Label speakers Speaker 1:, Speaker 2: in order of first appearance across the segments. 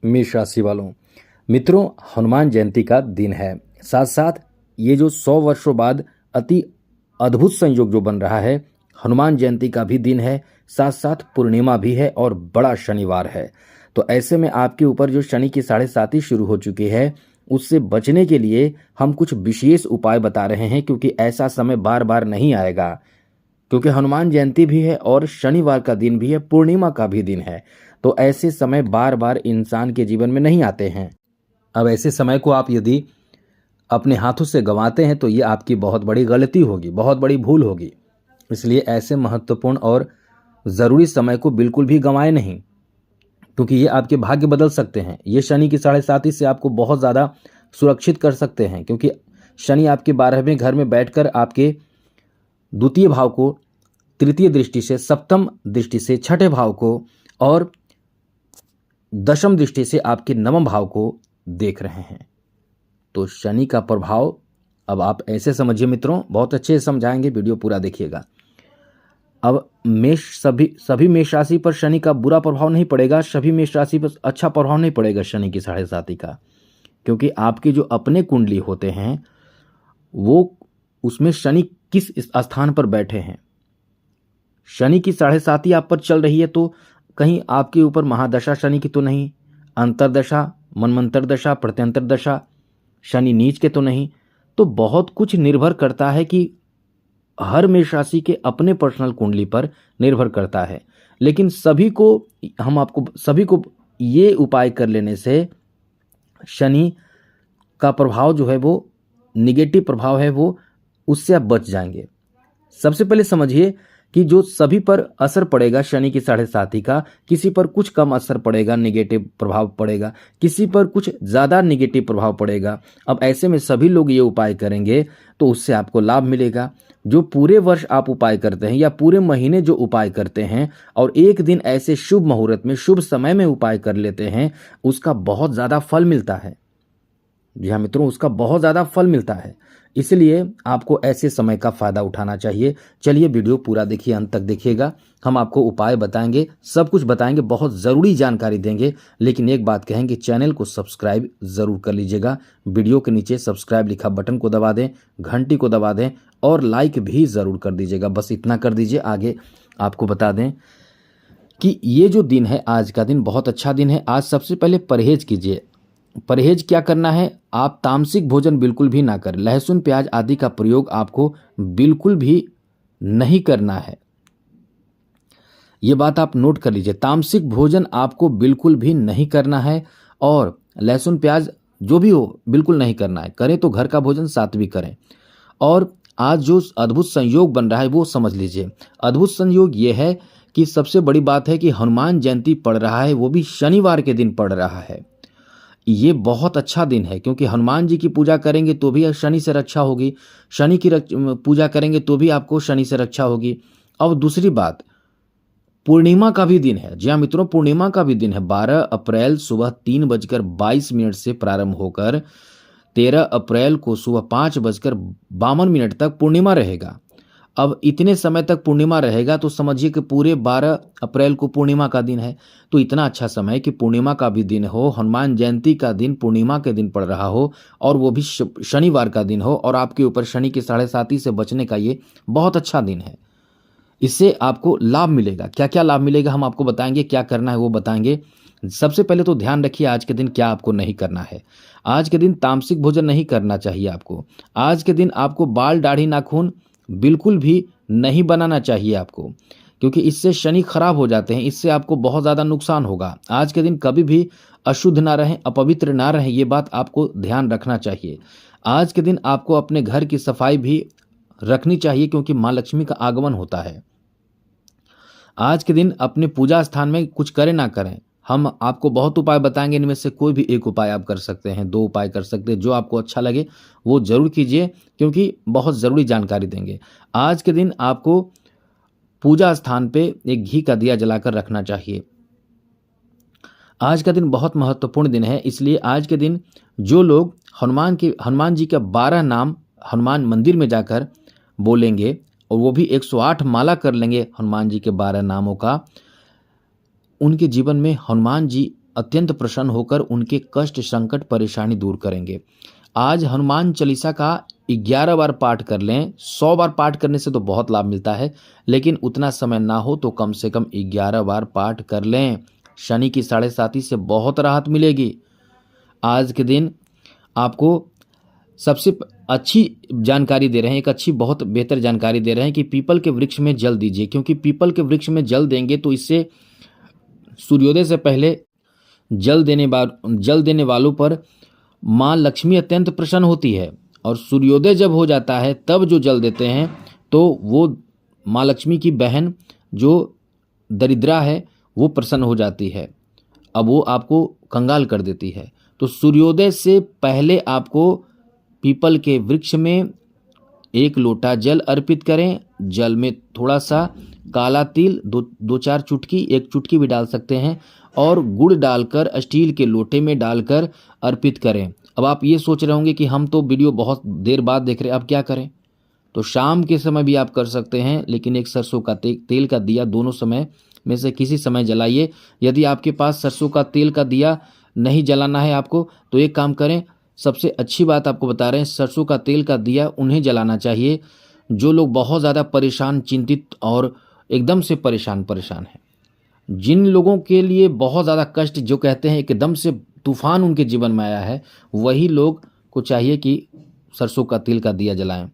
Speaker 1: मेष राशि वालों, मित्रों, हनुमान जयंती का दिन है। साथ साथ ये जो 100 वर्षों बाद अति अद्भुत संयोग जो बन रहा है, हनुमान जयंती का भी दिन है, साथ साथ पूर्णिमा भी है और बड़ा शनिवार है। तो ऐसे में आपके ऊपर जो शनि की 7.5 शुरू हो चुकी है, उससे बचने के लिए हम कुछ विशेष उपाय बता रहे हैं, क्योंकि ऐसा समय बार बार नहीं आएगा। क्योंकि हनुमान जयंती भी है और शनिवार का दिन भी है, पूर्णिमा का भी दिन है। तो ऐसे समय बार बार इंसान के जीवन में नहीं आते हैं। अब ऐसे समय को आप यदि अपने हाथों से गंवाते हैं तो ये आपकी बहुत बड़ी गलती होगी, बहुत बड़ी भूल होगी। इसलिए ऐसे महत्वपूर्ण और ज़रूरी समय को बिल्कुल भी गंवाएं नहीं, क्योंकि ये आपके भाग्य बदल सकते हैं। ये शनि की 7.5 से आपको बहुत ज़्यादा सुरक्षित कर सकते हैं, क्योंकि शनि आपके 12वें घर में बैठकर आपके द्वितीय भाव को तृतीय दृष्टि से, सप्तम दृष्टि से छठे भाव को और दशम दृष्टि से आपके नवम भाव को देख रहे हैं। तो शनि का प्रभाव अब आप ऐसे समझिए मित्रों, बहुत अच्छे से समझाएंगे, वीडियो पूरा देखिएगा। अब सभी मेष राशि पर शनि का बुरा प्रभाव नहीं पड़ेगा, सभी मेष राशि पर अच्छा प्रभाव नहीं पड़ेगा शनि की 7.5 का, क्योंकि आपके जो अपने कुंडली होते हैं वो उसमें शनि किस स्थान पर बैठे हैं। शनि की 7.5 आप पर चल रही है तो कहीं आपके ऊपर महादशा शनि की तो नहीं, अंतरदशा, मनमंत्र दशा, प्रत्यंतर दशा, शनि नीच के तो नहीं। तो बहुत कुछ निर्भर करता है कि हर मेष राशि के अपने पर्सनल कुंडली पर निर्भर करता है। लेकिन सभी को ये उपाय कर लेने से शनि का प्रभाव जो है वो निगेटिव प्रभाव है, वो उससे आप बच जाएंगे। सबसे पहले समझिए कि जो सभी पर असर पड़ेगा शनि की 7.5 का, किसी पर कुछ कम असर पड़ेगा, निगेटिव प्रभाव पड़ेगा, किसी पर कुछ ज़्यादा निगेटिव प्रभाव पड़ेगा। अब ऐसे में सभी लोग ये उपाय करेंगे तो उससे आपको लाभ मिलेगा। जो पूरे वर्ष आप उपाय करते हैं या पूरे महीने जो उपाय करते हैं और एक दिन ऐसे शुभ मुहूर्त में, शुभ समय में उपाय कर लेते हैं, उसका बहुत ज़्यादा फल मिलता है। जी हाँ मित्रों, उसका बहुत ज़्यादा फल मिलता है। इसलिए आपको ऐसे समय का फ़ायदा उठाना चाहिए। चलिए वीडियो पूरा देखिए, अंत तक देखिएगा। हम आपको उपाय बताएंगे, सब कुछ बताएंगे, बहुत ज़रूरी जानकारी देंगे। लेकिन एक बात कहेंगे, चैनल को सब्सक्राइब ज़रूर कर लीजिएगा। वीडियो के नीचे सब्सक्राइब लिखा बटन को दबा दें, घंटी को दबा दें और लाइक भी ज़रूर कर दीजिएगा। बस इतना कर दीजिए। आगे आपको बता दें कि ये जो दिन है, आज का दिन बहुत अच्छा दिन है। आज सबसे पहले परहेज कीजिए। परहेज क्या करना है, आप तामसिक भोजन बिल्कुल भी ना करें। लहसुन प्याज आदि का प्रयोग आपको बिल्कुल भी नहीं करना है। ये बात आप नोट कर लीजिए, तामसिक भोजन आपको बिल्कुल भी नहीं करना है और लहसुन प्याज जो भी हो बिल्कुल नहीं करना है। करें तो घर का भोजन सात्विक करें। और आज जो अद्भुत संयोग बन रहा है वो समझ लीजिए। अद्भुत संयोग ये है कि सबसे बड़ी बात है कि हनुमान जयंती पड़ रहा है, वो भी शनिवार के दिन पड़ रहा है। ये बहुत अच्छा दिन है, क्योंकि हनुमान जी की पूजा करेंगे तो भी शनि से रक्षा होगी, शनि की पूजा करेंगे तो भी आपको शनि से रक्षा होगी। और दूसरी बात, पूर्णिमा का भी दिन है। जी हाँ मित्रों, पूर्णिमा का भी दिन है। 12 अप्रैल सुबह 3:22 से प्रारंभ होकर 13 अप्रैल को सुबह 5:52 तक पूर्णिमा रहेगा। अब इतने समय तक पूर्णिमा रहेगा तो समझिए कि पूरे 12 अप्रैल को पूर्णिमा का दिन है। तो इतना अच्छा समय कि पूर्णिमा का भी दिन हो, हनुमान जयंती का दिन पूर्णिमा के दिन पड़ रहा हो और वो भी शनिवार का दिन हो, और आपके ऊपर शनि की 7.5 से बचने का ये बहुत अच्छा दिन है। इससे आपको लाभ मिलेगा। क्या क्या लाभ मिलेगा हम आपको बताएंगे, क्या करना है वो बताएंगे। सबसे पहले तो ध्यान रखिए आज के दिन क्या आपको नहीं करना है। आज के दिन तामसिक भोजन नहीं करना चाहिए आपको। आज के दिन आपको बाल, दाढ़ी, नाखून बिल्कुल भी नहीं बनाना चाहिए आपको, क्योंकि इससे शनि खराब हो जाते हैं, इससे आपको बहुत ज़्यादा नुकसान होगा। आज के दिन कभी भी अशुद्ध ना रहें, अपवित्र ना रहें, ये बात आपको ध्यान रखना चाहिए। आज के दिन आपको अपने घर की सफाई भी रखनी चाहिए, क्योंकि माँ लक्ष्मी का आगमन होता है। आज के दिन अपने पूजा स्थान में कुछ करें ना करें, हम आपको बहुत उपाय बताएंगे, इनमें से कोई भी एक उपाय आप कर सकते हैं, 2 उपाय कर सकते हैं, जो आपको अच्छा लगे वो जरूर कीजिए, क्योंकि बहुत ज़रूरी जानकारी देंगे। आज के दिन आपको पूजा स्थान पे एक घी का दिया जलाकर रखना चाहिए। आज का दिन बहुत महत्वपूर्ण दिन है, इसलिए आज के दिन जो लोग हनुमान जी के 12 नाम हनुमान मंदिर में जाकर बोलेंगे और वो भी 108 माला कर लेंगे हनुमान जी के 12 नामों का, उनके जीवन में हनुमान जी अत्यंत प्रसन्न होकर उनके कष्ट, संकट, परेशानी दूर करेंगे। आज हनुमान चालीसा का 11 बार पाठ कर लें। 100 बार पाठ करने से तो बहुत लाभ मिलता है, लेकिन उतना समय ना हो तो कम से कम 11 बार पाठ कर लें। शनि की 7.5 से बहुत राहत मिलेगी। आज के दिन आपको सबसे अच्छी जानकारी दे रहे हैं, एक अच्छी बहुत बेहतर जानकारी दे रहे हैं कि पीपल के वृक्ष में जल दीजिए, क्योंकि पीपल के वृक्ष में जल देंगे तो इससे सूर्योदय से पहले जल देने वालों पर माँ लक्ष्मी अत्यंत प्रसन्न होती है, और सूर्योदय जब हो जाता है तब जो जल देते हैं तो वो माँ लक्ष्मी की बहन जो दरिद्रा है वो प्रसन्न हो जाती है। अब वो आपको कंगाल कर देती है। तो सूर्योदय से पहले आपको पीपल के वृक्ष में 1 लोटा जल अर्पित करें। जल में थोड़ा सा काला तिल, 2-4 चुटकी, 1 चुटकी भी डाल सकते हैं, और गुड़ डालकर स्टील के लोटे में डालकर अर्पित करें। अब आप ये सोच रहे होंगे कि हम तो वीडियो बहुत देर बाद देख रहे हैं, अब क्या करें? तो शाम के समय भी आप कर सकते हैं, लेकिन एक सरसों का तेल का दिया दोनों समय में से किसी समय जलाइए। यदि आपके पास सरसों का तेल का दिया नहीं जलाना है आपको, तो एक काम करें, सबसे अच्छी बात आपको बता रहे हैं, सरसों का तेल का दिया उन्हें जलाना चाहिए जो लोग बहुत ज़्यादा परेशान, चिंतित और एकदम से परेशान हैं। जिन लोगों के लिए बहुत ज़्यादा कष्ट, जो कहते हैं एकदम से तूफान उनके जीवन में आया है, वही लोग को चाहिए कि सरसों का तेल का दिया जलाएं।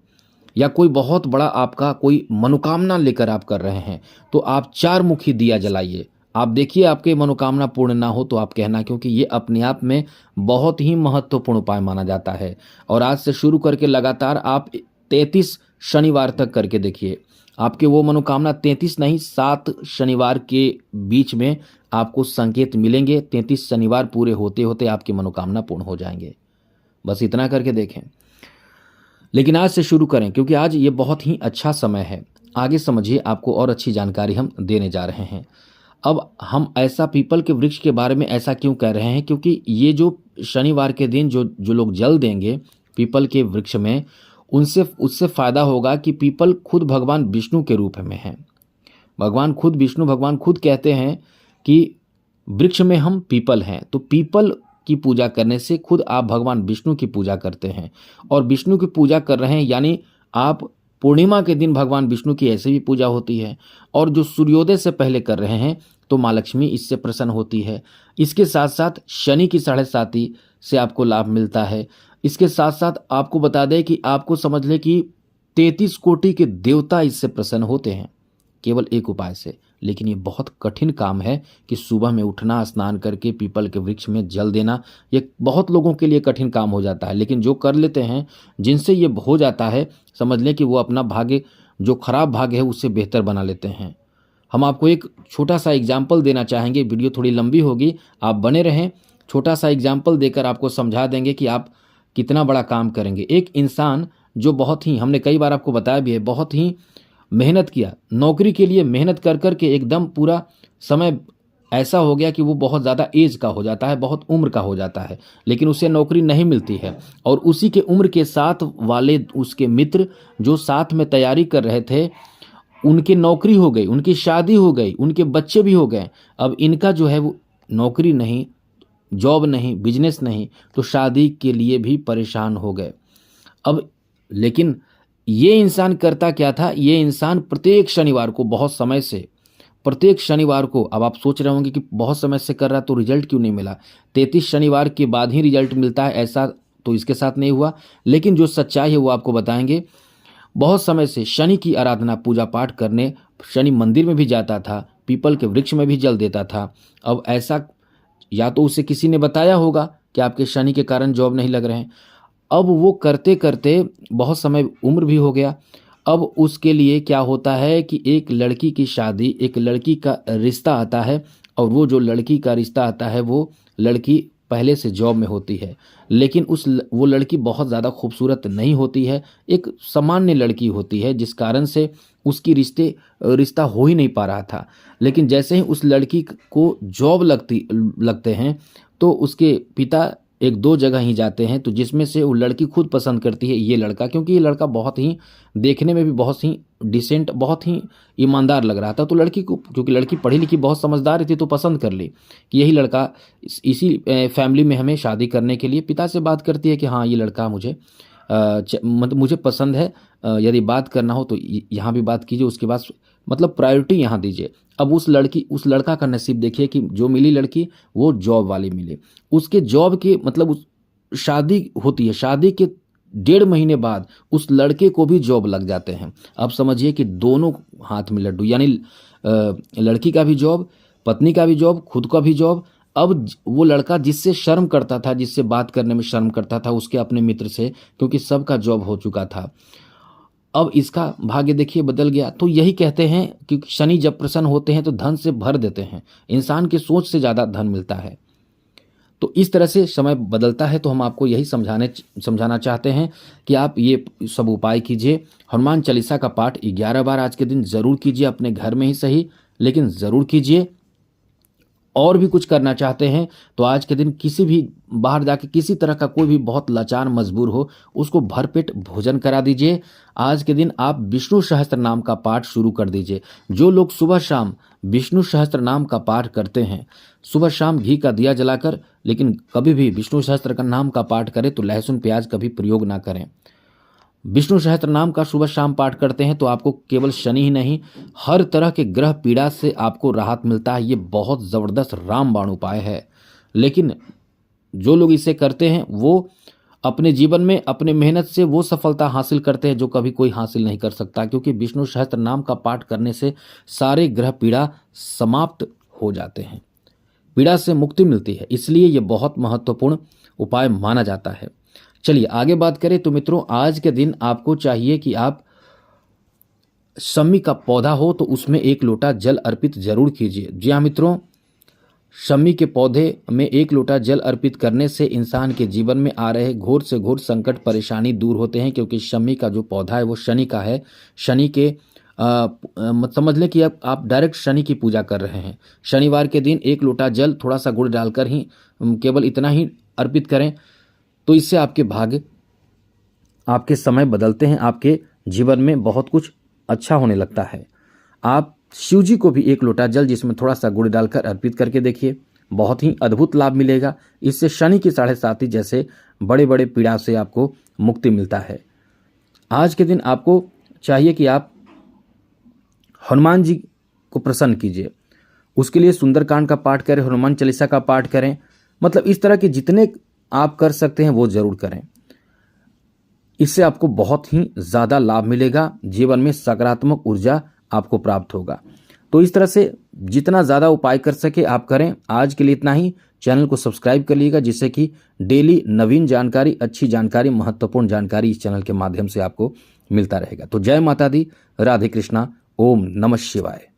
Speaker 1: या कोई बहुत बड़ा आपका कोई मनोकामना लेकर आप कर रहे हैं, तो आप 4 मुखी दिया जलाइए। आप देखिए आपके मनोकामना पूर्ण ना हो तो आप कहना, क्योंकि ये अपने आप में बहुत ही महत्वपूर्ण उपाय माना जाता है। और आज से शुरू करके लगातार आप 33 शनिवार तक करके देखिए, आपके वो मनोकामना 33 नहीं 7 शनिवार के बीच में आपको संकेत मिलेंगे। 33 शनिवार पूरे होते होते आपकी मनोकामना पूर्ण हो जाएंगे। बस इतना करके देखें, लेकिन आज से शुरू करें, क्योंकि आज ये बहुत ही अच्छा समय है। आगे समझिए, आपको और अच्छी जानकारी हम देने जा रहे हैं। अब हम ऐसा पीपल के वृक्ष के बारे में ऐसा क्यों कह रहे हैं? क्योंकि ये जो शनिवार के दिन जो लोग जल देंगे पीपल के वृक्ष में, उससे फायदा होगा कि पीपल खुद भगवान विष्णु के रूप में है। भगवान खुद कहते हैं कि वृक्ष में हम पीपल हैं। तो पीपल की पूजा करने से खुद आप भगवान विष्णु की पूजा करते हैं, और विष्णु की पूजा कर रहे हैं, यानी आप पूर्णिमा के दिन भगवान विष्णु की ऐसे भी पूजा होती है, और जो सूर्योदय से पहले कर रहे हैं तो माँ लक्ष्मी इससे प्रसन्न होती है। इसके साथ साथ शनि की 7.5 से आपको लाभ मिलता है। इसके साथ साथ आपको बता दें कि आपको समझ लें कि 33 कोटि के देवता इससे प्रसन्न होते हैं, केवल एक उपाय से। लेकिन ये बहुत कठिन काम है कि सुबह में उठना, स्नान करके पीपल के वृक्ष में जल देना, ये बहुत लोगों के लिए कठिन काम हो जाता है। लेकिन जो कर लेते हैं, जिनसे ये हो जाता है, समझ लें कि वो अपना भाग्य, जो खराब भाग्य है, उससे बेहतर बना लेते हैं। हम आपको एक छोटा सा एग्जाम्पल देना चाहेंगे। वीडियो थोड़ी लंबी होगी, आप बने रहें। छोटा सा एग्जाम्पल देकर आपको समझा देंगे कि आप कितना बड़ा काम करेंगे। एक इंसान जो बहुत ही, हमने कई बार आपको बताया भी है, बहुत ही मेहनत किया, नौकरी के लिए मेहनत कर कर के एकदम पूरा समय ऐसा हो गया कि वो बहुत ज़्यादा एज का हो जाता है, बहुत उम्र का हो जाता है, लेकिन उसे नौकरी नहीं मिलती है। और उसी के उम्र के साथ वाले उसके मित्र जो साथ में तैयारी कर रहे थे, उनकी नौकरी हो गई, उनकी शादी हो गई, उनके बच्चे भी हो गए। अब इनका जो है वो नौकरी नहीं, जॉब नहीं, बिजनेस नहीं, तो शादी के लिए भी परेशान हो गए। अब लेकिन ये इंसान करता क्या था? ये इंसान प्रत्येक शनिवार को, बहुत समय से प्रत्येक शनिवार को, अब आप सोच रहे होंगे कि बहुत समय से कर रहा तो रिजल्ट क्यों नहीं मिला? 33 शनिवार के बाद ही रिजल्ट मिलता है, ऐसा तो इसके साथ नहीं हुआ। लेकिन जो सच्चाई है वो आपको बताएंगे। बहुत समय से शनि की आराधना, पूजा पाठ करने शनि मंदिर में भी जाता था, पीपल के वृक्ष में भी जल देता था। अब ऐसा या तो उसे किसी ने बताया होगा कि आपके शनि के कारण जॉब नहीं लग रहे हैं। अब वो करते करते बहुत समय, उम्र भी हो गया। अब उसके लिए क्या होता है कि एक लड़की की शादी, एक लड़की का रिश्ता आता है, और वो जो लड़की का रिश्ता आता है वो लड़की पहले से जॉब में होती है, लेकिन वो लड़की बहुत ज़्यादा खूबसूरत नहीं होती है, एक सामान्य लड़की होती है, जिस कारण से उसकी रिश्ता हो ही नहीं पा रहा था। लेकिन जैसे ही उस लड़की को जॉब लगते हैं तो उसके पिता एक दो जगह ही जाते हैं, तो जिसमें से वो लड़की खुद पसंद करती है ये लड़का, क्योंकि ये लड़का बहुत ही देखने में भी बहुत ही डिसेंट, बहुत ही ईमानदार लग रहा था। तो लड़की को, क्योंकि लड़की पढ़ी लिखी बहुत समझदार थी, तो पसंद कर ली कि यही लड़का, इसी फैमिली में हमें शादी करने के लिए पिता से बात करती है कि हाँ ये लड़का मुझे मतलब मुझे पसंद है, यदि बात करना हो तो यहाँ भी बात कीजिए, उसके बाद मतलब प्रायोरिटी यहाँ दीजिए। अब उस लड़का का नसीब देखिए कि जो मिली लड़की वो जॉब वाली मिली। उसके जॉब के मतलब उस शादी होती है, शादी के 1.5 महीने बाद उस लड़के को भी जॉब लग जाते हैं। अब समझिए कि दोनों हाथ में लड्डू, यानी लड़की का भी जॉब, पत्नी का भी जॉब, खुद का भी जॉब। अब वो लड़का जिससे शर्म करता था, जिससे बात करने में शर्म करता था, उसके अपने मित्र से, क्योंकि सबका जॉब हो चुका था, अब इसका भाग्य देखिए बदल गया। तो यही कहते हैं कि शनि जब प्रसन्न होते हैं तो धन से भर देते हैं, इंसान की सोच से ज़्यादा धन मिलता है। तो इस तरह से समय बदलता है। तो हम आपको यही समझाना चाहते हैं कि आप ये सब उपाय कीजिए। हनुमान चालीसा का पाठ 11 बार आज के दिन ज़रूर कीजिए, अपने घर में ही सही, लेकिन ज़रूर कीजिए। और भी कुछ करना चाहते हैं तो आज के दिन किसी भी बाहर जाके किसी तरह का कोई भी बहुत लाचार मजबूर हो, उसको भरपेट भोजन करा दीजिए। आज के दिन आप विष्णु सहस्त्र नाम का पाठ शुरू कर दीजिए। जो लोग सुबह शाम विष्णु सहस्त्र नाम का पाठ करते हैं, सुबह शाम घी का दिया जलाकर, लेकिन कभी भी विष्णु सहस्त्र का नाम का पाठ करें तो लहसुन प्याज कभी प्रयोग ना करें। विष्णु सहस्त्र नाम का सुबह शाम पाठ करते हैं तो आपको केवल शनि ही नहीं, हर तरह के ग्रह पीड़ा से आपको राहत मिलता है। ये बहुत ज़बरदस्त रामबाण उपाय है। लेकिन जो लोग इसे करते हैं वो अपने जीवन में अपने मेहनत से वो सफलता हासिल करते हैं जो कभी कोई हासिल नहीं कर सकता, क्योंकि विष्णु सहस्त्र नाम का पाठ करने से सारे ग्रह पीड़ा समाप्त हो जाते हैं, पीड़ा से मुक्ति मिलती है। इसलिए ये बहुत महत्वपूर्ण उपाय माना जाता है। चलिए आगे बात करें तो मित्रों, आज के दिन आपको चाहिए कि आप शमी का पौधा हो तो उसमें 1 लोटा जल अर्पित जरूर कीजिए। जी हाँ मित्रों, शमी के पौधे में 1 लोटा जल अर्पित करने से इंसान के जीवन में आ रहे घोर से घोर संकट परेशानी दूर होते हैं, क्योंकि शमी का जो पौधा है वो शनि का है। शनि के समझ लें कि आप डायरेक्ट शनि की पूजा कर रहे हैं। शनिवार के दिन 1 लोटा जल थोड़ा सा गुड़ डालकर ही, केवल इतना ही अर्पित करें, तो इससे आपके भाग्य, आपके समय बदलते हैं, आपके जीवन में बहुत कुछ अच्छा होने लगता है। आप शिव जी को भी 1 लोटा जल जिसमें थोड़ा सा गुड़ डालकर अर्पित करके देखिए, बहुत ही अद्भुत लाभ मिलेगा। इससे शनि की 7.5 जैसे बड़े बड़े पीड़ा से आपको मुक्ति मिलता है। आज के दिन आपको चाहिए कि आप हनुमान जी को प्रसन्न कीजिए, उसके लिए सुंदरकांड का पाठ करें, हनुमान चालीसा का पाठ करें, मतलब इस तरह के जितने आप कर सकते हैं वो जरूर करें। इससे आपको बहुत ही ज़्यादा लाभ मिलेगा, जीवन में सकारात्मक ऊर्जा आपको प्राप्त होगा। तो इस तरह से जितना ज़्यादा उपाय कर सके आप करें। आज के लिए इतना ही। चैनल को सब्सक्राइब कर लीजिएगा, जिससे कि डेली नवीन जानकारी, अच्छी जानकारी, महत्वपूर्ण जानकारी इस चैनल के माध्यम से आपको मिलता रहेगा। तो जय माता दी, राधे कृष्णा, ओम नमः शिवाय।